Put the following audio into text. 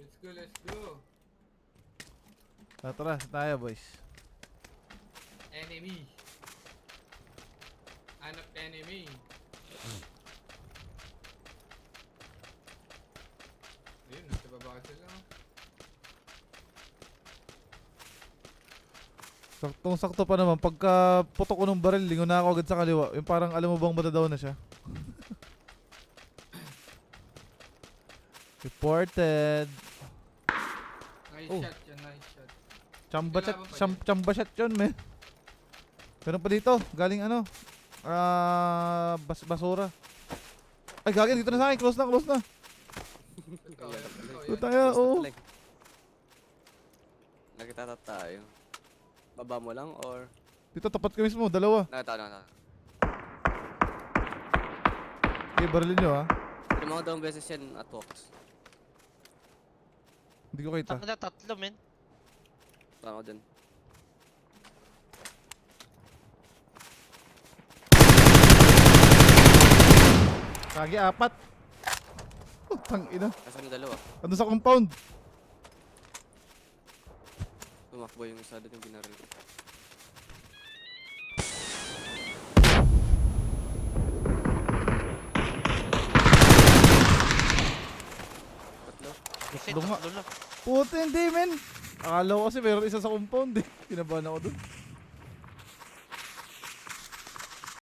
Let's go, let's go. Tara, tayo boys. Enemy. Hanap enemy. Ayun, nasa baba sila. Saktong-sakto pa naman. Pagka putok ko ng baril, lingon na ako agad sa kaliwa. Yung parang alam mo bang matadaw na siya. Reported. Nice Oh. shot yan, nice shot. Chamba shot yun, men. Meron pa dito. Galing ano? Basura. Ay, gagawin dito na sa akin. Close na, close na. Ikaw, Ito tayo, oo. Nakita tayo. Baba mo lang or... Dito, tapat ka mismo. Dalawa. Nakita. Okay, barilin nyo ha. Limang daong beses yan at walks. Hindi ko kita. Tama na, tatlo, men. Tama ko dun. Kagi, apat. Putang ina. Kasan yung dalawa. Ano sa compound? Tumakbo yung isa doon yung binaril ko. Tatlo. Kasi Tatlo nga. tatlo lang. Puta, hindi men. Akala ko kasi meron isa sa compound eh. Kinabahan ako dun.